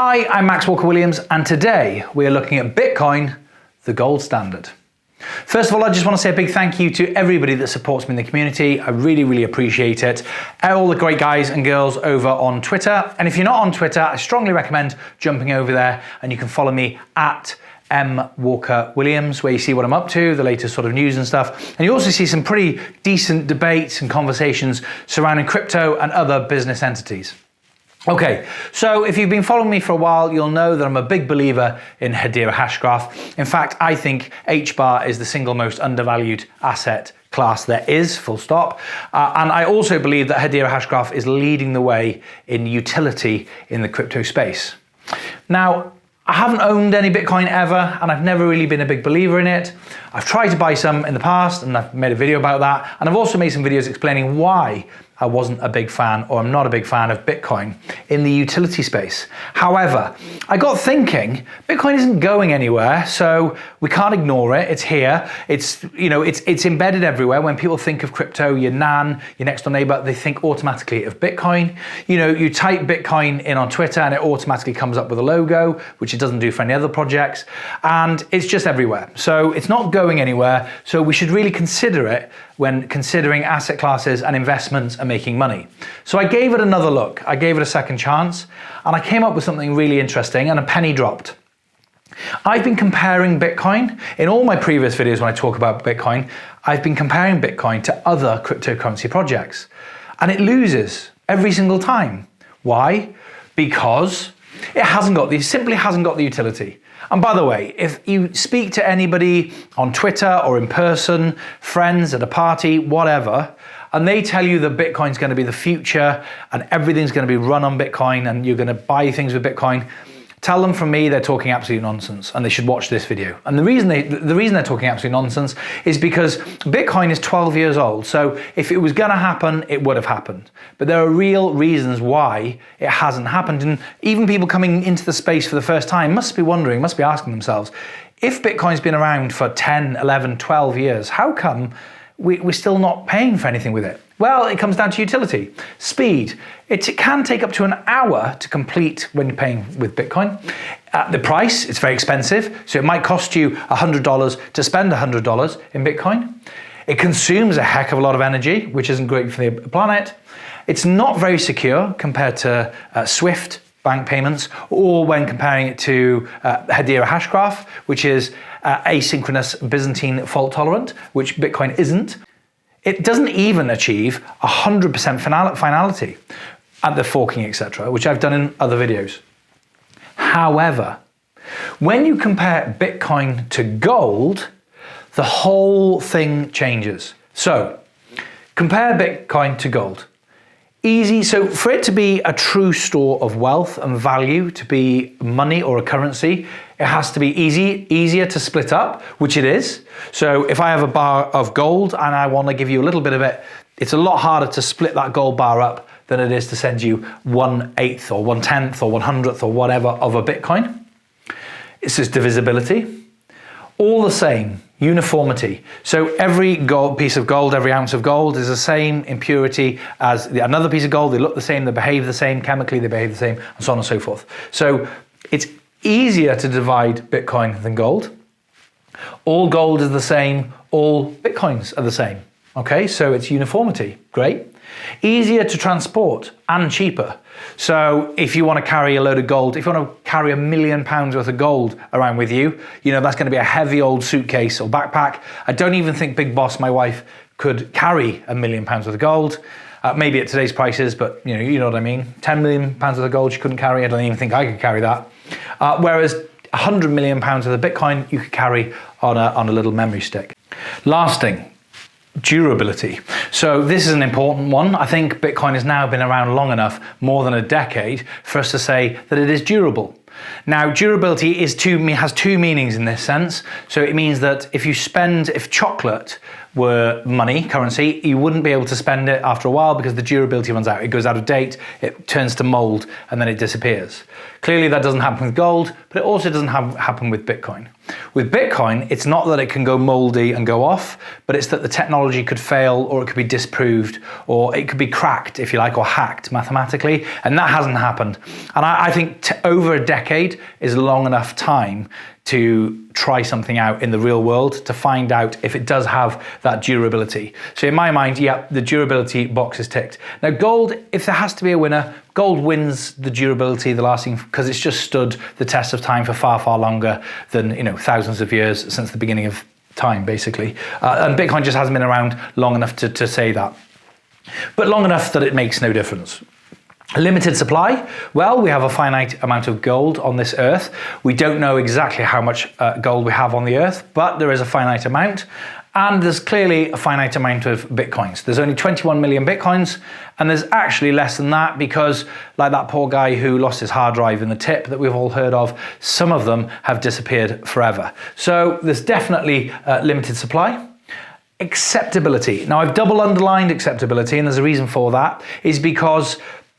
Hi, I'm Max Walker&Williams, and today we are looking at Bitcoin, the gold standard. First of all, I just want to say a big thank you to everybody that supports me in the community. I really appreciate it. All the great guys and girls over on Twitter. And if you're not on Twitter, I strongly recommend jumping over there, and you can follow me at Walker&Williams, where you see what I'm up to, the latest sort of news and stuff. And you also see some pretty decent debates and conversations surrounding crypto and other business entities. Okay, so if you've been following me for a while, you'll know that I'm a big believer in Hedera Hashgraph. In fact, I think HBAR is the single most undervalued asset class there is, full stop. And I also believe that Hedera Hashgraph is leading the way in utility in the crypto space. Now, I haven't owned any Bitcoin ever, and I've never really been a big believer in it. I've tried to buy some in the past, and I've made a video about that. And I've also made some videos explaining why I wasn't a big fan, or I'm not a big fan of Bitcoin in the utility space. However, I got thinking, Bitcoin isn't going anywhere, so we can't ignore it. It's here. It's embedded everywhere. When people think of crypto, your nan, your next door neighbor, they think automatically of Bitcoin. You type Bitcoin in on Twitter and it automatically comes up with a logo, which it doesn't do for any other projects. And it's just everywhere. So it's not going anywhere. So we should really consider it when considering asset classes and investments and making money. So I gave it another look. I gave it a second chance, and I came up with something really interesting, and a penny dropped. I've been comparing Bitcoin in all my previous videos when I talk about Bitcoin. I've been comparing Bitcoin to other cryptocurrency projects, and it loses every single time. Why? Because it simply hasn't got the utility. And by the way, if you speak to anybody on Twitter or in person, friends at a party, whatever, and they tell you that Bitcoin's going to be the future and everything's going to be run on Bitcoin and you're going to buy things with Bitcoin, tell them from me they're talking absolute nonsense and they should watch this video. And the reason they're talking absolute nonsense is because Bitcoin is 12 years old. So if it was going to happen, it would have happened. But there are real reasons why it hasn't happened. And even people coming into the space for the first time must be wondering, must be asking themselves, if Bitcoin's been around for 10, 11, 12 years, how come we're still not paying for anything with it? Well, it comes down to utility. Speed. It can take up to an hour to complete when you're paying with Bitcoin. The price, it's very expensive, so it might cost you $100 to spend $100 in Bitcoin. It consumes a heck of a lot of energy, which isn't great for the planet. It's not very secure compared to Swift bank payments, or when comparing it to Hedera Hashgraph, which is asynchronous Byzantine fault tolerant, which Bitcoin isn't. It doesn't even achieve 100% finality at the forking, etc., which I've done in other videos. However, when you compare Bitcoin to gold, the whole thing changes. So, compare Bitcoin to gold. Easy, so for it to be a true store of wealth and value, to be money or a currency, it has to be easier to split up, which it is. So if I have a bar of gold and I want to give you a little bit of it, it's a lot harder to split that gold bar up than it is to send you 1/8 or 1/10 or 100th or whatever of a Bitcoin. It's just divisibility. All the same, uniformity. So every piece of gold, every ounce of gold is the same in purity as another piece of gold. They look the same, they behave the same, chemically they behave the same, and so on and so forth. So it's easier to divide Bitcoin than gold. All gold is the same, all Bitcoins are the same. Okay, so it's uniformity, great. Easier to transport and cheaper. So if you want to carry a load of gold, if you want to carry £1 million worth of gold around with you, that's going to be a heavy old suitcase or backpack. I don't even think Big Boss, my wife, could carry £1 million worth of gold. Maybe at today's prices, but you know what I mean. £10 million worth of gold she couldn't carry. I don't even think I could carry that. Whereas £100 million worth of Bitcoin you could carry on a little memory stick. Lasting. Durability. So this is an important one. I think Bitcoin has now been around long enough, more than a decade, for us to say that it is durable. Now, durability has two meanings in this sense. So it means that if chocolate were money, currency, you wouldn't be able to spend it after a while because the durability runs out. It goes out of date, it turns to mold, and then it disappears. Clearly that doesn't happen with gold, but it also doesn't happen with Bitcoin. With Bitcoin, it's not that it can go moldy and go off, but it's that the technology could fail, or it could be disproved, or it could be cracked, if you like, or hacked mathematically, and that hasn't happened. And I think over a decade is long enough time to try something out in the real world to find out if it does have that durability. So in my mind, yeah, the durability box is ticked. Now gold, if there has to be a winner, gold wins the durability, the lasting, because it's just stood the test of time for far, far longer than, you know, thousands of years since the beginning of time, basically. And Bitcoin just hasn't been around long enough to say that. But long enough that it makes no difference. A limited supply? Well, we have a finite amount of gold on this earth. We don't know exactly how much gold we have on the earth, but there is a finite amount. And there's clearly a finite amount of Bitcoins. There's only 21 million Bitcoins, and there's actually less than that because, like that poor guy who lost his hard drive in the tip that we've all heard of, some of them have disappeared forever. So there's definitely limited supply. Acceptability. Now I've double underlined acceptability, and there's a reason for that, is because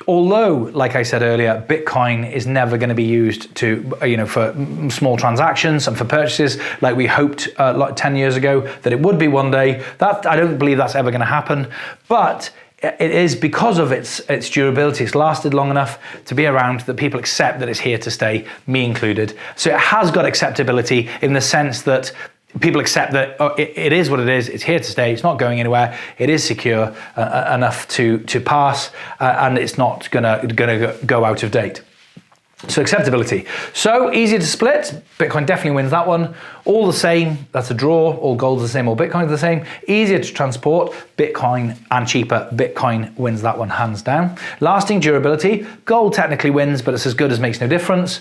although, like I said earlier, Bitcoin is never going to be used to, for small transactions and for purchases like we hoped like 10 years ago that it would be one day, that I don't believe that's ever going to happen. But it is because of its durability. It's lasted long enough to be around that people accept that it's here to stay, me included. So it has got acceptability in the sense that people accept that it is what it is, it's here to stay, it's not going anywhere, it is secure enough to pass, and it's not gonna go out of date. So acceptability. So easier to split, Bitcoin definitely wins that one. All the same, that's a draw, all gold's the same, all Bitcoin's the same. Easier to transport, Bitcoin, and cheaper, Bitcoin wins that one hands down. Lasting durability, gold technically wins, but it's as good as makes no difference.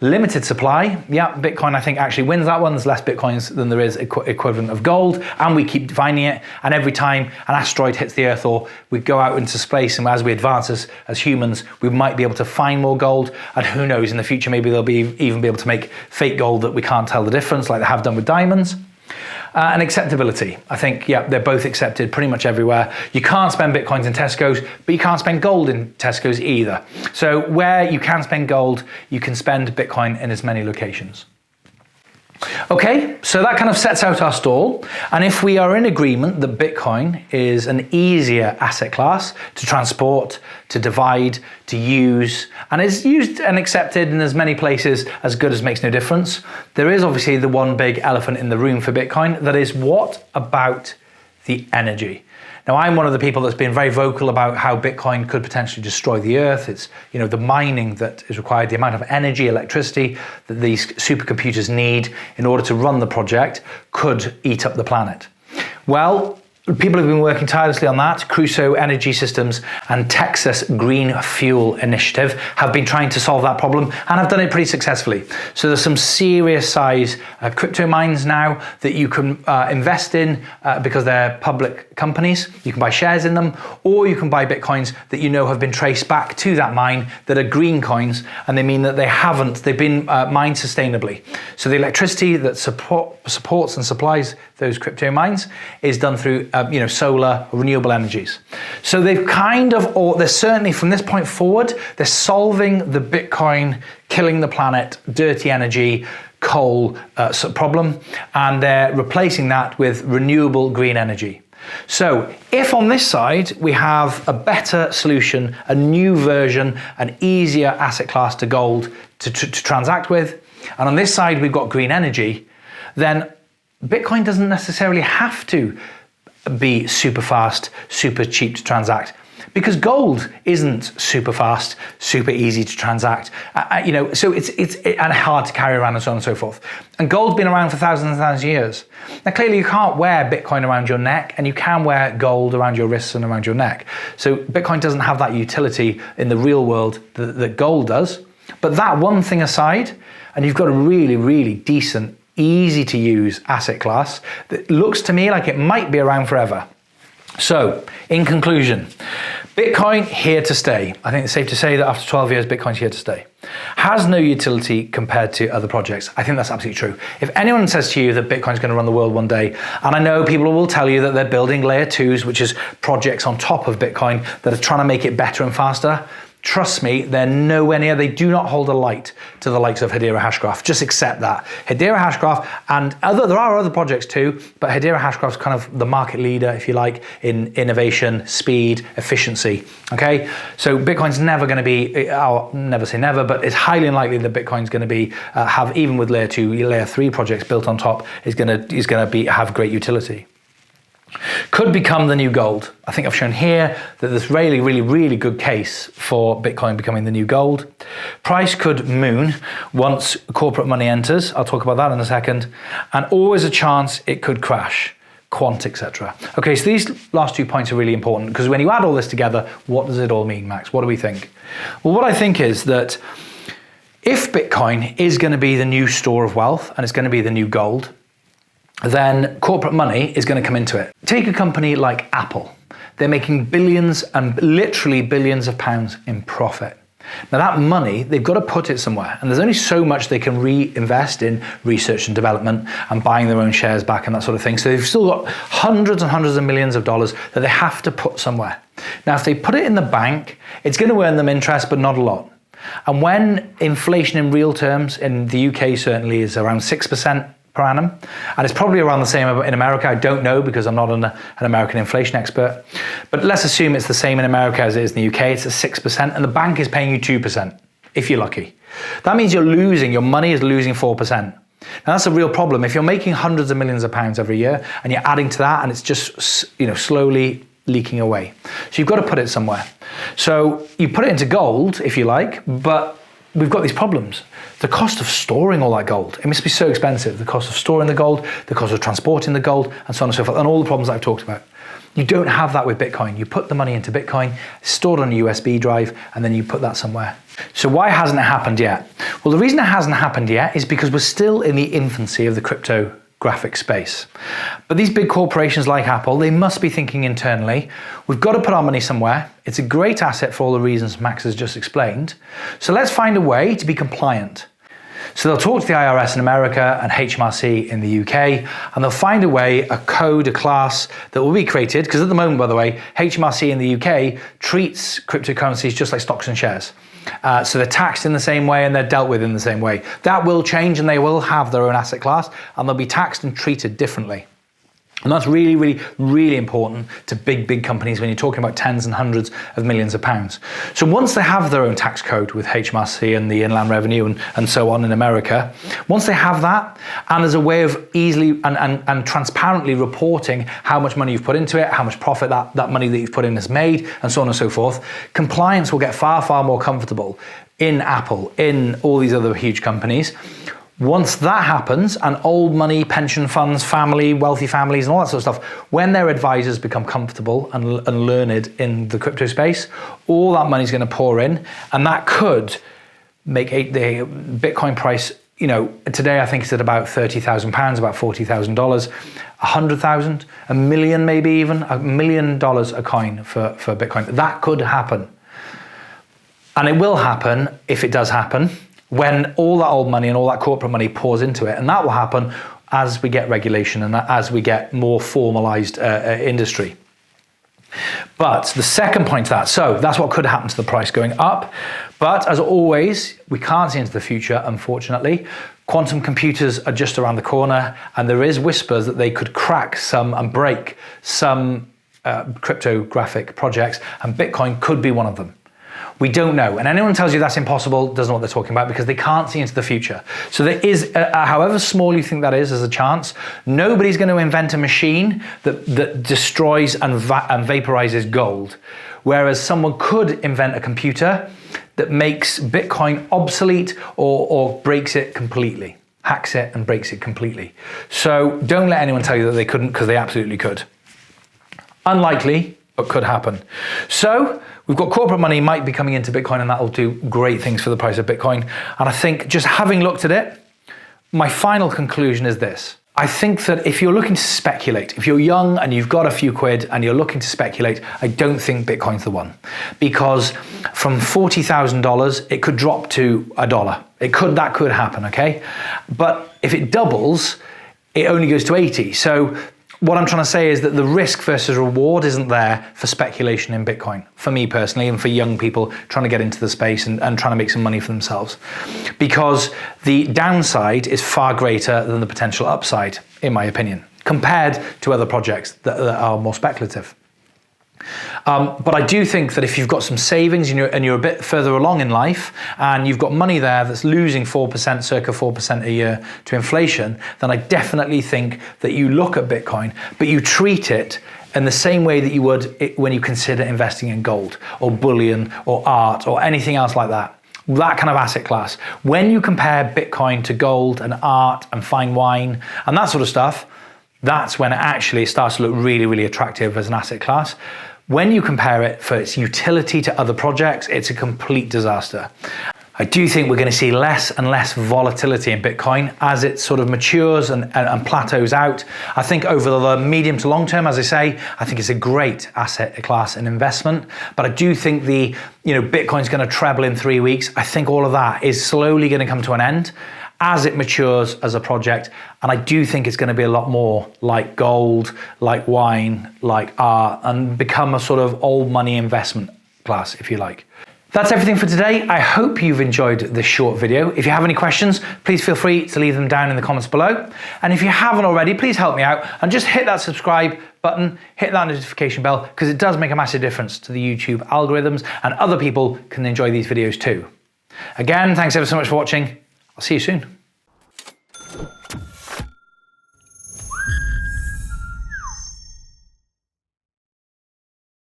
Limited supply, yeah, Bitcoin I think actually wins that one. There's less Bitcoins than there is equivalent of gold, and we keep finding it. And every time an asteroid hits the Earth, or we go out into space, and as we advance as humans, we might be able to find more gold. And who knows, in the future, maybe they'll even be able to make fake gold that we can't tell the difference, like they have done with diamonds. And acceptability. I think, yeah, they're both accepted pretty much everywhere. You can't spend Bitcoins in Tesco's, but you can't spend gold in Tesco's either. So where you can spend gold, you can spend Bitcoin in as many locations. Okay, so that kind of sets out our stall. And if we are in agreement that Bitcoin is an easier asset class to transport, to divide, to use, and is used and accepted in as many places as good as makes no difference, there is obviously the one big elephant in the room for Bitcoin. That is, what about the energy? Now, I'm one of the people that's been very vocal about how Bitcoin could potentially destroy the earth. It's, the mining that is required, the amount of energy, electricity that these supercomputers need in order to run the project could eat up the planet. Well, people have been working tirelessly on that. Crusoe Energy Systems and Texas Green Fuel Initiative have been trying to solve that problem, and have done it pretty successfully. So there's some serious size crypto mines now that you can invest in because they're public companies. You can buy shares in them, or you can buy Bitcoins that have been traced back to that mine that are green coins, and they mean that they've been mined sustainably. So the electricity that supports and supplies those crypto mines is done through solar, renewable energies. So they've they're certainly from this point forward, they're solving the Bitcoin killing the planet, dirty energy, coal problem, and they're replacing that with renewable green energy. So if on this side we have a better solution, a new version, an easier asset class to gold to transact with, and on this side we've got green energy, then Bitcoin doesn't necessarily have to be super fast, super cheap to transact, because gold isn't super fast, super easy to transact, so it's and hard to carry around, and so on and so forth. And gold's been around for thousands and thousands of years. Now clearly you can't wear Bitcoin around your neck, and you can wear gold around your wrists and around your neck. So Bitcoin doesn't have that utility in the real world that gold does. But that one thing aside, and you've got a really, really decent, easy to use asset class that looks to me like it might be around forever. So in conclusion, Bitcoin here to stay. I think it's safe to say that after 12 years, Bitcoin's here to stay. Has no utility compared to other projects. I think that's absolutely true. If anyone says to you that Bitcoin's going to run the world one day, and I know people will tell you that they're building layer 2s, which is projects on top of Bitcoin that are trying to make it better and faster, Trust me, they're nowhere near, they do not hold a light to the likes of Hedera Hashgraph. Just accept that. Hedera Hashgraph, and there are other projects too, but Hedera Hashgraph is kind of the market leader, if you like, in innovation, speed, efficiency, okay? So Bitcoin's never gonna be, I'll never say never, but it's highly unlikely that Bitcoin's gonna be, have, even with layer 2, layer 3 projects built on top, is gonna have great utility. Could become the new gold. I think I've shown here that there's really good case for Bitcoin becoming the new gold. Price could moon once corporate money enters. I'll talk about that in a second. And always a chance it could crash, quant, etc. Okay, so these last 2 points are really important because when you add all this together, what does it all mean, Max? What do we think? Well, what I think is that if Bitcoin is going to be the new store of wealth and it's going to be the new gold, then corporate money is going to come into it. Take a company like Apple. They're making billions and literally billions of pounds in profit. Now that money, they've got to put it somewhere, and there's only so much they can reinvest in research and development and buying their own shares back and that sort of thing. So they've still got hundreds and hundreds of millions of dollars that they have to put somewhere. Now if they put it in the bank, it's going to earn them interest, but not a lot. And when inflation in real terms, in the UK certainly, is around 6%, per annum, and it's probably around the same in America. I don't know because I'm not an American inflation expert, but let's assume it's the same in America as it is in the UK. It's at 6%, and the bank is paying you 2% if you're lucky. That means your money is losing 4%. Now that's a real problem. If you're making hundreds of millions of pounds every year and you're adding to that, and it's just slowly leaking away, so you've got to put it somewhere. So you put it into gold if you like, but we've got these problems. The cost of storing all that gold, it must be so expensive. The cost of storing the gold, the cost of transporting the gold, and so on and so forth, and all the problems that I've talked about. You don't have that with Bitcoin. You put the money into Bitcoin, stored on a USB drive, and then you put that somewhere. So why hasn't it happened yet? Well, the reason it hasn't happened yet is because we're still in the infancy of the cryptographic space. But these big corporations like Apple, they must be thinking internally, we've got to put our money somewhere. It's a great asset for all the reasons Max has just explained. So let's find a way to be compliant. So they'll talk to the IRS in America and HMRC in the UK, and they'll find a way, a code, a class that will be created, because at the moment, by the way, HMRC in the UK treats cryptocurrencies just like stocks and shares. So they're taxed in the same way and they're dealt with in the same way. That will change, and they will have their own asset class, and they'll be taxed and treated differently. And that's really important to big companies when you're talking about tens and hundreds of millions of pounds. So once they have their own tax code with HMRC and the Inland Revenue and so on in America, once they have that, and there's a way of easily and transparently reporting how much money you've put into it, how much profit that money that you've put in has made, and so on and so forth, compliance will get far more comfortable in Apple, in all these other huge companies. Once that happens, and old money, pension funds, wealthy families, and all that sort of stuff, when their advisors become comfortable and learned in the crypto space, all that money is going to pour in, and that could make the Bitcoin price, today I think it's at about £30,000, about $40,000, 100,000, a million, maybe even $1 million a coin for Bitcoin. That could happen. And it will happen if it does happen, when all that old money and all that corporate money pours into it. And that will happen as we get regulation and as we get more formalized industry. But the second point to that, so that's what could happen to the price going up. But as always, we can't see into the future, unfortunately. Quantum computers are just around the corner, and there is whispers that they could crack some and break some cryptographic projects, and Bitcoin could be one of them. We don't know. And anyone tells you that's impossible doesn't know what they're talking about, because they can't see into the future. So there is, however small you think that is as a chance, nobody's going to invent a machine that destroys and vaporizes gold. Whereas someone could invent a computer that makes Bitcoin obsolete or breaks it completely, hacks it and breaks it completely. So don't let anyone tell you that they couldn't, because they absolutely could. Unlikely, but could happen. So we've got corporate money might be coming into Bitcoin, and that will do great things for the price of Bitcoin. And I think, just having looked at it, my final conclusion is this. I think that if you're looking to speculate, if you're young and you've got a few quid and you're looking to speculate, I don't think Bitcoin's the one. Because from $40,000, it could drop to $1. That could happen, okay? But if it doubles, it only goes to 80. So what I'm trying to say is that the risk versus reward isn't there for speculation in Bitcoin, for me personally, and for young people trying to get into the space and trying to make some money for themselves. Because the downside is far greater than the potential upside, in my opinion, compared to other projects that are more speculative. But I do think that if you've got some savings and you're a bit further along in life and you've got money there that's losing 4%, circa 4% a year to inflation, then I definitely think that you look at Bitcoin, but you treat it in the same way that you would when you consider investing in gold or bullion or art or anything else like that. That kind of asset class. When you compare Bitcoin to gold and art and fine wine and that sort of stuff, that's when it actually starts to look really, really attractive as an asset class. When you compare it for its utility to other projects, it's a complete disaster. I do think we're going to see less and less volatility in Bitcoin as it sort of matures and plateaus out. I think over the medium to long term, as I say, I think it's a great asset class and investment. But I do think Bitcoin's going to treble in 3 weeks. I think all of that is slowly going to come to an end as it matures as a project. And I do think it's going to be a lot more like gold, like wine, like art, and become a sort of old money investment class, if you like. That's everything for today. I hope you've enjoyed this short video. If you have any questions, please feel free to leave them down in the comments below. And if you haven't already, please help me out and just hit that subscribe button, hit that notification bell, because it does make a massive difference to the YouTube algorithms and other people can enjoy these videos too. Again, thanks ever so much for watching. I'll see you soon.